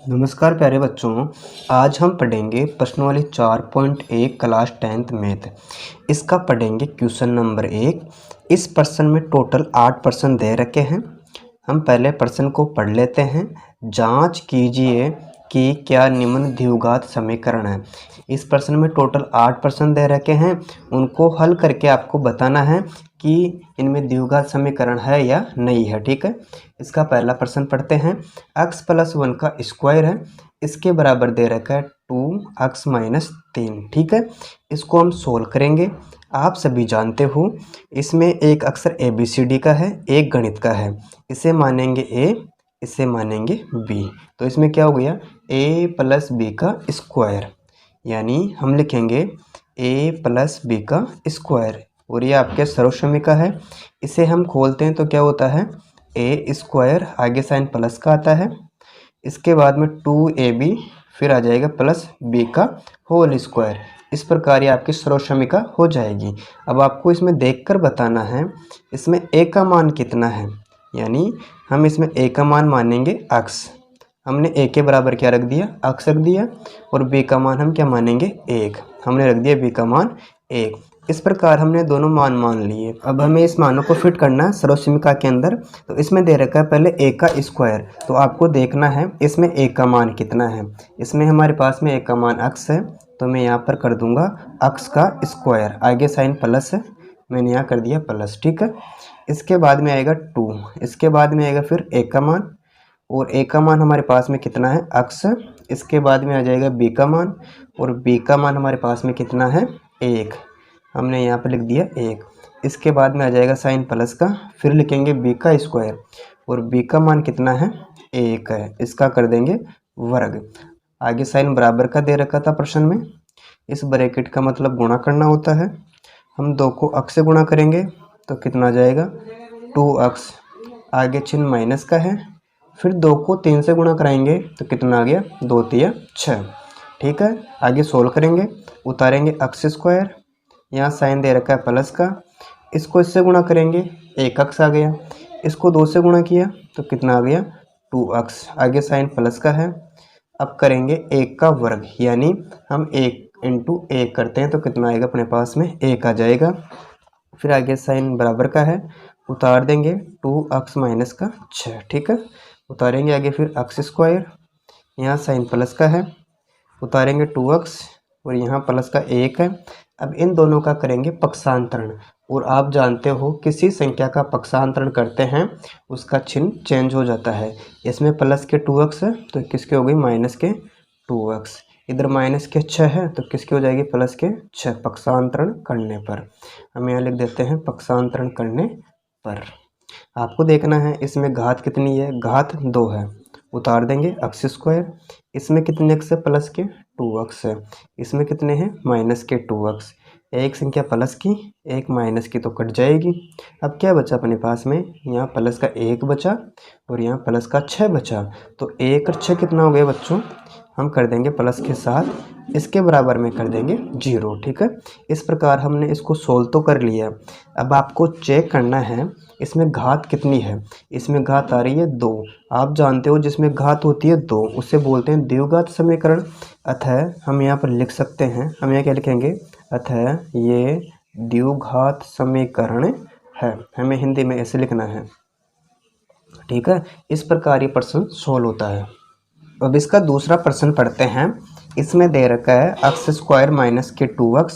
नमस्कार प्यारे बच्चों। आज हम पढ़ेंगे प्रश्नावली 4.1 क्लास 10th मैथ। इसका पढ़ेंगे क्वेश्चन नंबर 1। इस प्रश्न में टोटल 8 प्रश्न दे रखे हैं। हम पहले प्रश्न को पढ़ लेते हैं। जांच कीजिए कि क्या निम्न द्विघात समीकरण है। इस प्रश्न में टोटल 8 प्रश्न दे रखे हैं। उनको हल करके आपको बताना है कि इनमें द्विघात समीकरण है या नहीं है। ठीक है, इसका पहला प्रश्न पढ़ते हैं। x + 1 का स्क्वायर है, इसके बराबर दे रखा है 2x - 3। ठीक है, इसको हम सोल्व करेंगे। आप सभी जानते हो इसमें एक अक्षर ABCD का है, एक गणित का है। इसे मानेंगे A, इसे मानेंगे B। तो इसमें क्या हो गया, A + B का स्क्वायर, यानी हम लिखेंगे A + B का स्क्वायर। और ये आपके सर्वसमीका है। इसे हम खोलते हैं तो क्या होता है, A², आगे साइन प्लस का आता है, इसके बाद में 2AB, फिर आ जाएगा प्लस B का होल स्क्वायर। इस प्रकार ये आपकी सर्वसमीका हो जाएगी। अब आपको इसमें देखकर बताना है इसमें A का मान कितना है, यानी हम इसमें A का मान मानेंगे x। हमने A के बराबर क्या रख दिया, x रख दिया। और B का मान हम क्या मानेंगे, 1। हमने रख दिया B का मान 1। इस प्रकार हमने दोनों मान मान लिए। अब हमें इस मानों को फिट करना है सर्वसमीका के अंदर। तो इसमें दे रखा है पहले A का स्क्वायर, तो आपको देखना है इसमें A का मान कितना है। इसमें हमारे पास में A का मान x है, तो मैं यहाँ पर कर दूंगा x का स्क्वायर, आगे साइन प्लस है, मैंने यहाँ कर दिया प्लस। ठीक है, इसके बाद में आएगा 2, इसके बाद में आएगा फिर A का मान, और A का मान हमारे पास में कितना है, x। इसके बाद में आ जाएगा B का मान, और B का मान हमारे पास में कितना है, 1। हमने यहाँ पे लिख दिया 1। इसके बाद में आ जाएगा साइन प्लस का, फिर लिखेंगे B का स्क्वायर, और B का मान कितना है, 1 है। इसका कर देंगे वर्ग। आगे साइन बराबर का दे रखा था प्रश्न में। इस ब्रैकेट का मतलब गुणा करना होता है। हम 2 को x से गुणा करेंगे तो कितना आ जाएगा, 2x। आगे चिन्ह माइनस का है, फिर 2 को 3 से गुणा कराएंगे तो कितना आ गया, 2 × 6। ठीक है, आगे सोल्व करेंगे, उतारेंगे x², यहाँ साइन दे रखा है प्लस का, इसको इससे गुणा करेंगे 1x आ गया। इसको 2 से गुणा किया तो कितना आ गया, 2x। आगे साइन प्लस का है। अब करेंगे 1 का वर्ग, यानी हम 1 × 1 करते हैं तो कितना आएगा, अपने पास में 1 आ जाएगा। फिर आगे साइन बराबर का है, उतार देंगे 2x - 6। ठीक है, उतारेंगे आगे फिर x², यहाँ साइन प्लस का है, उतारेंगे 2x, और यहाँ प्लस का 1 है। अब इन दोनों का करेंगे पक्षांतरण। और आप जानते हो किसी संख्या का पक्षांतरण करते हैं उसका चिन्ह चेंज हो जाता है। इसमें प्लस के 2x है तो किसके हो गई, माइनस के 2x। इधर माइनस के 6 है तो किसकी हो जाएगी, प्लस के 6। पक्षांतरण करने पर हम यहाँ लिख देते हैं पक्षांतरण करने पर। आपको देखना है इसमें घात कितनी है, घात 2 है। उतार देंगे x²। इसमें कितने x है, प्लस के 2x है। इसमें कितने हैं, माइनस के 2x। एक संख्या प्लस की, एक माइनस की, तो कट जाएगी। अब क्या बचा अपने पास में, यहाँ प्लस का 1 बचा और यहाँ प्लस का 6 बचा। तो 1 और 6 कितना हो गया बच्चों, हम कर देंगे प्लस के साथ, इसके बराबर में कर देंगे 0। ठीक है, इस प्रकार हमने इसको सोल्व तो कर लिया। अब आपको चेक करना है इसमें घात कितनी है। इसमें घात आ रही है 2। आप जानते हो जिसमें घात होती है 2 उसे बोलते हैं द्विघात समीकरण। अतः हम यहाँ पर लिख सकते हैं, हम यहाँ क्या लिखेंगे, अतः ये द्विघात समीकरण है। हमें हिंदी में ऐसे लिखना है। ठीक है, इस प्रकार ये प्रश्न सोल्व होता है। अब इसका दूसरा प्रश्न पढ़ते हैं। इसमें दे रखा है x² - के 2x,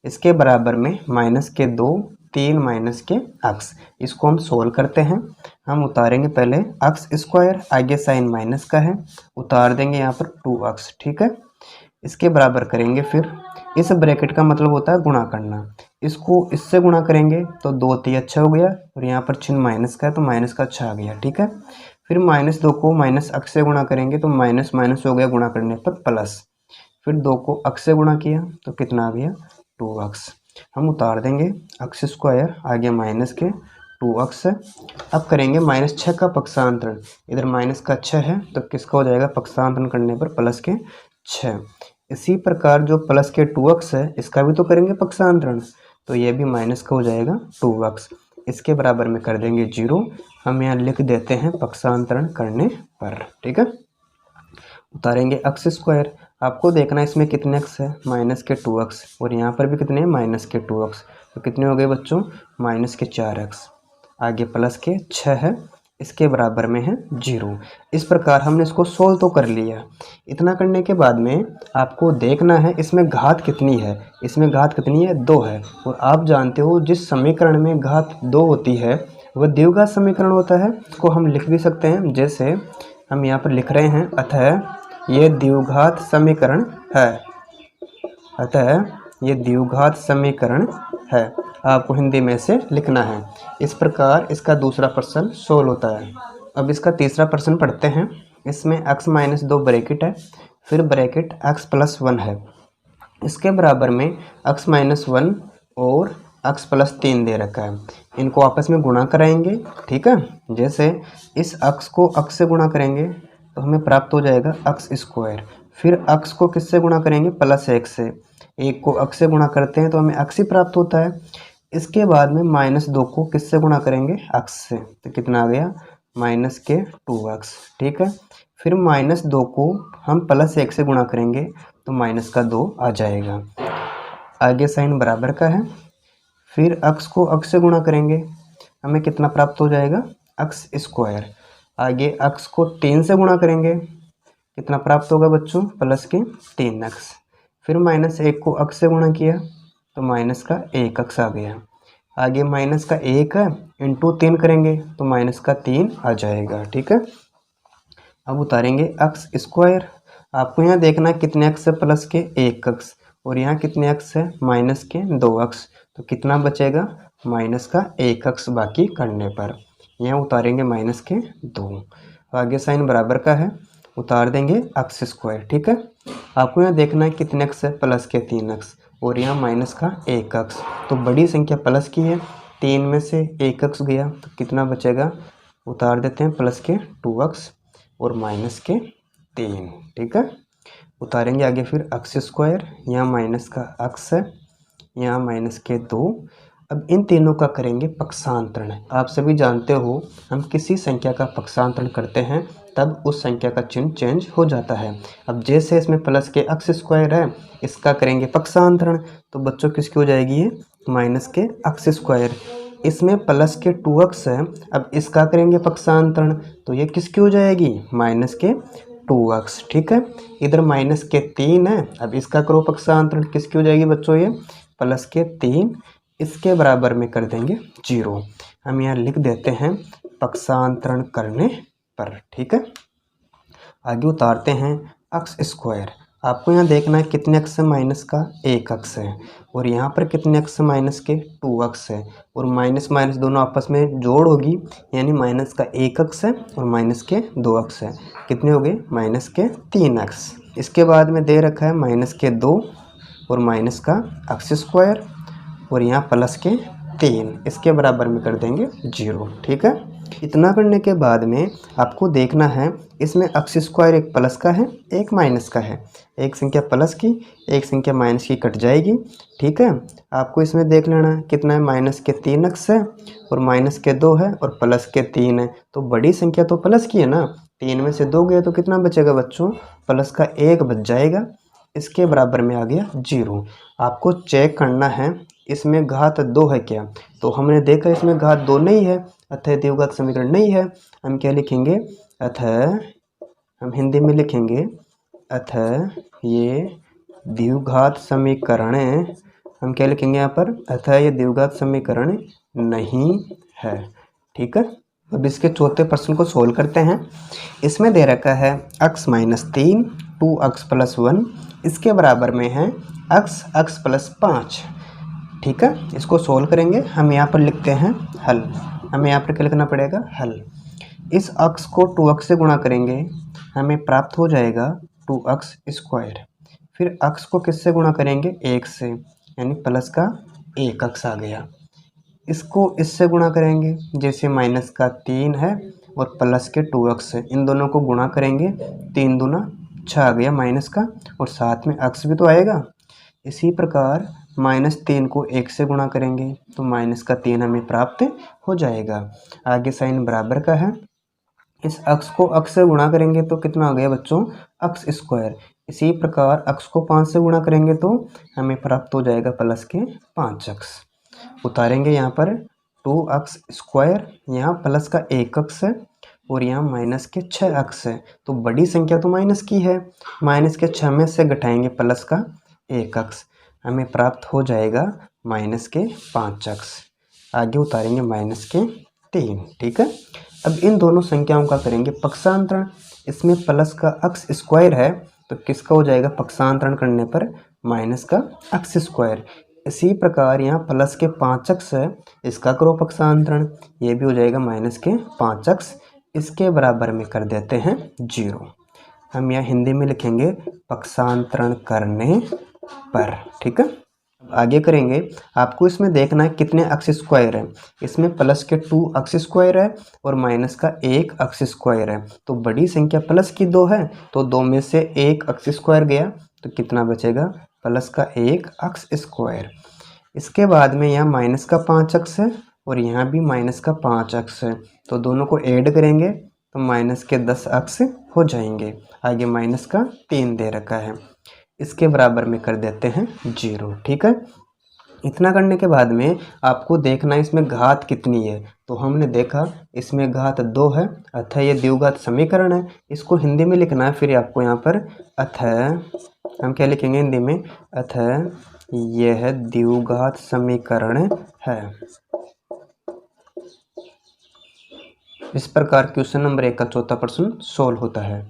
इसके बराबर में माइनस के 2, 3 माइनस के x। इसको हम सोल्व करते हैं। हम उतारेंगे पहले x², आगे साइन माइनस का है, उतार देंगे यहाँ पर 2x। ठीक है, इसके बराबर करेंगे। फिर इस ब्रैकेट का मतलब होता है गुणा करना। इसको इससे गुणा करेंगे तो 2 × 6 हो गया, और यहाँ पर चिन्ह माइनस का है तो माइनस का 6 आ गया। ठीक है, फिर -2 को -x से गुणा करेंगे तो माइनस माइनस हो गया, गुणा करने पर प्लस। फिर 2 को x से गुणा किया तो कितना आ गया, 2x। हम उतार देंगे x², आगे माइनस के 2x। अब करेंगे -6 का पक्षांतरण। इधर माइनस का 6 है तो किसका हो जाएगा, पक्षांतरण करने पर प्लस के 6। इसी प्रकार जो प्लस के 2x है इसका भी तो करेंगे पक्षांतरण, तो ये भी माइनस का हो जाएगा 2x। इसके बराबर में कर देंगे 0। हम यहाँ लिख देते हैं पक्षांतरण करने पर। ठीक है, उतारेंगे एक्स स्क्वायर। आपको देखना है इसमें कितने एक्स है, माइनस के 2x, और यहाँ पर भी कितने हैं, माइनस के 2x। तो कितने हो गए बच्चों, माइनस के 4x। आगे प्लस के 6 है, इसके बराबर में है 0। इस प्रकार हमने इसको सोल्व तो कर लिया। इतना करने के बाद में आपको देखना है इसमें घात कितनी है। इसमें घात कितनी है, 2 है। और आप जानते हो जिस समीकरण में घात 2 होती है वह द्विघात समीकरण होता है। इसको हम लिख भी सकते हैं, जैसे हम यहाँ पर लिख रहे हैं, अतः ये द्विघात समीकरण है। अतः ये द्विघात समीकरण है। आपको हिंदी में से लिखना है। इस प्रकार इसका दूसरा प्रश्न सोल्व होता है। अब इसका तीसरा प्रश्न पढ़ते हैं। इसमें x माइनस 2 ब्रैकेट है, फिर ब्रैकेट x प्लस 1 है। इसके बराबर में x माइनस 1 और x प्लस 3 दे रखा है। इनको आपस में गुणा कराएंगे, ठीक है। जैसे इस x को x से गुणा करेंगे तो हमें प्राप्त हो जाएगा x स्क्वायर। फिर x को किससे गुणा करेंगे, प्लस 1 से। 1 को x से गुणा करते हैं तो हमें x ही प्राप्त होता है। इसके बाद में माइनस 2 को किससे गुणा करेंगे, x से। तो कितना आ गया, माइनस के 2x, ठीक है। फिर माइनस 2 को हम प्लस 1 से गुणा करेंगे तो माइनस का 2 आ जाएगा। आगे साइन बराबर का है। फिर x को x से गुणा करेंगे, हमें कितना प्राप्त हो जाएगा, x स्क्वायर। आगे x को 3 से गुणा करेंगे, कितना प्राप्त होगा बच्चों, प्लस के 3x। फिर माइनस 1 को x से गुणा किया तो माइनस का 1x आ गया। आगे माइनस का 1 है, इंटू 3 करेंगे तो माइनस का 3 आ जाएगा, ठीक है। अब उतारेंगे x स्क्वायर। आपको यहाँ देखना कितने x है, प्लस के 1x, और यहाँ कितने x है, माइनस के 2x। तो कितना बचेगा, माइनस का 1x बाकी करने पर। यहाँ उतारेंगे माइनस के 2। आगे साइन बराबर का है, उतार देंगे x स्क्वायर, ठीक है। आपको यहाँ देखना है कितने x है, प्लस के 3x, और यहाँ माइनस का 1x। तो बड़ी संख्या प्लस की है, 3 में से 1x गया तो कितना बचेगा, उतार देते हैं प्लस के 2x और माइनस के 3, ठीक है। उतारेंगे आगे फिर x स्क्वायर। यहाँ माइनस का x है, यहाँ माइनस के 2। अब इन तीनों का करेंगे पक्षांतरण। आप सभी जानते हो हम किसी संख्या का पक्षांतरण करते हैं तब उस संख्या का चिन्ह चेंज हो जाता है। अब जैसे इसमें प्लस के x स्क्वायर है, इसका करेंगे पक्षांतरण तो बच्चों किसकी हो जाएगी ये, माइनस के x स्क्वायर। इसमें प्लस के 2x है, अब इसका करेंगे पक्षांतरण तो ये किसकी हो जाएगी, माइनस के 2x, ठीक है। इधर माइनस के 3 है, अब इसका करो पक्षांतरण, किसकी हो जाएगी बच्चों ये, प्लस के 3। इसके बराबर में कर देंगे 0। हम यहाँ लिख देते हैं पक्षांतरण करने पर, ठीक है। आगे उतारते हैं x स्क्वायर। आपको यहाँ देखना है कितने x है, माइनस का 1x है, और यहाँ पर कितने x है, माइनस के 2x है, और माइनस माइनस दोनों आपस में जोड़ होगी, यानी माइनस का 1x है और माइनस के 2x है। कितने हो गए, माइनस के 3x। इसके बाद में दे रखा है माइनस के 2 और माइनस का x स्क्वायर, और यहाँ प्लस के 3। इसके बराबर में कर देंगे 0, ठीक है। इतना करने के बाद में आपको देखना है इसमें x स्क्वायर एक प्लस का है, एक माइनस का है। एक संख्या प्लस की, एक संख्या माइनस की कट जाएगी, ठीक है। आपको इसमें देख लेना है कितना है, माइनस के 3x है और माइनस के 2 है और प्लस के 3 है। तो बड़ी संख्या तो प्लस की है ना, 3 में से 2 गया तो कितना बचेगा बच्चों, प्लस का 1 बच जाएगा। इसके बराबर में आ गया 0। आपको चेक करना है इसमें घात 2 है क्या, तो हमने देखा इसमें घात 2 नहीं है, अतः द्विघात समीकरण नहीं है। हम क्या लिखेंगे, अतः हम हिंदी में लिखेंगे, अतः ये द्विघात समीकरण, हम क्या लिखेंगे यहाँ पर, अतः ये द्विघात समीकरण नहीं है, ठीक है। अब इसके चौथे प्रश्न को सोल्व करते हैं। इसमें दे रखा है x माइनस 3 2x प्लस 1, इसके बराबर में है x प्लस 5, ठीक है। इसको सोल्व करेंगे। हम यहाँ पर लिखते हैं हल। हमें यहाँ पर क्या लिखना पड़ेगा, हल। इस x को 2x से गुणा करेंगे, हमें प्राप्त हो जाएगा 2x स्क्वायर। फिर x को किससे गुणा करेंगे, 1 से, यानी प्लस का 1x आ गया। इसको इससे गुणा करेंगे, जैसे माइनस का 3 है और प्लस के 2x है, इन दोनों को गुणा करेंगे, 3 दूना 6 आ गया माइनस का, और साथ में x भी तो आएगा। इसी प्रकार माइनस 3 को 1 से गुणा करेंगे तो माइनस का 3 हमें प्राप्त हो जाएगा। आगे साइन बराबर का है, इस अक्स को अक्स से गुणा करेंगे तो कितना आ गया बच्चों, अक्स स्क्वायर। इसी प्रकार अक्स को 5 से गुणा करेंगे तो हमें प्राप्त हो जाएगा प्लस के 5 अक्स। उतारेंगे यहाँ पर 2 अक्स स्क्वायर, यहाँ प्लस का 1 अक्स है और यहाँ माइनस के 6 अक्स है। तो बड़ी संख्या तो माइनस की है, माइनस के 6 में से घटाएंगे प्लस का 1 अक्स, हमें प्राप्त हो जाएगा माइनस के 5 अक्स। आगे उतारेंगे माइनस के 3। ठीक है, अब इन दोनों संख्याओं का करेंगे पक्षांतरण। इसमें प्लस का अक्स स्क्वायर है तो किसका हो जाएगा पक्षांतरण करने पर, माइनस का अक्स स्क्वायर। इसी प्रकार यहाँ प्लस के 5 अक्स है, इसका करो पक्षांतरण, ये भी हो जाएगा माइनस के 5 अक्स। इसके बराबर में कर देते हैं 0। हम यहाँ हिंदी में लिखेंगे पक्षांतरण करने पर। ठीक है, अब आगे करेंगे। आपको इसमें देखना है कितने अक्स स्क्वायर है। इसमें प्लस के 2 अक्स स्क्वायर है और माइनस का 1 अक्स स्क्वायर है। तो बड़ी संख्या प्लस की 2 है तो 2 में से 1 अक्स स्क्वायर गया तो कितना बचेगा, प्लस का 1 अक्स स्क्वायर। इसके बाद में यहाँ माइनस का 5 अक्स है और यहाँ भी माइनस का 5 अक्स है, तो दोनों को ऐड करेंगे तो माइनस के 10 अक्स हो जाएंगे। आगे माइनस का 3 दे रखा है, इसके बराबर में कर देते हैं 0। ठीक है, इतना करने के बाद में आपको देखना है इसमें घात कितनी है। तो हमने देखा इसमें घात 2 है, अतः ये द्विघात समीकरण है। इसको हिंदी में लिखना है, फिर आपको यहाँ पर अतः हम क्या लिखेंगे हिंदी में, अतः यह द्विघात समीकरण है। इस प्रकार क्वेश्चन नंबर 1 का चौथा प्रश्न सोल्व होता है।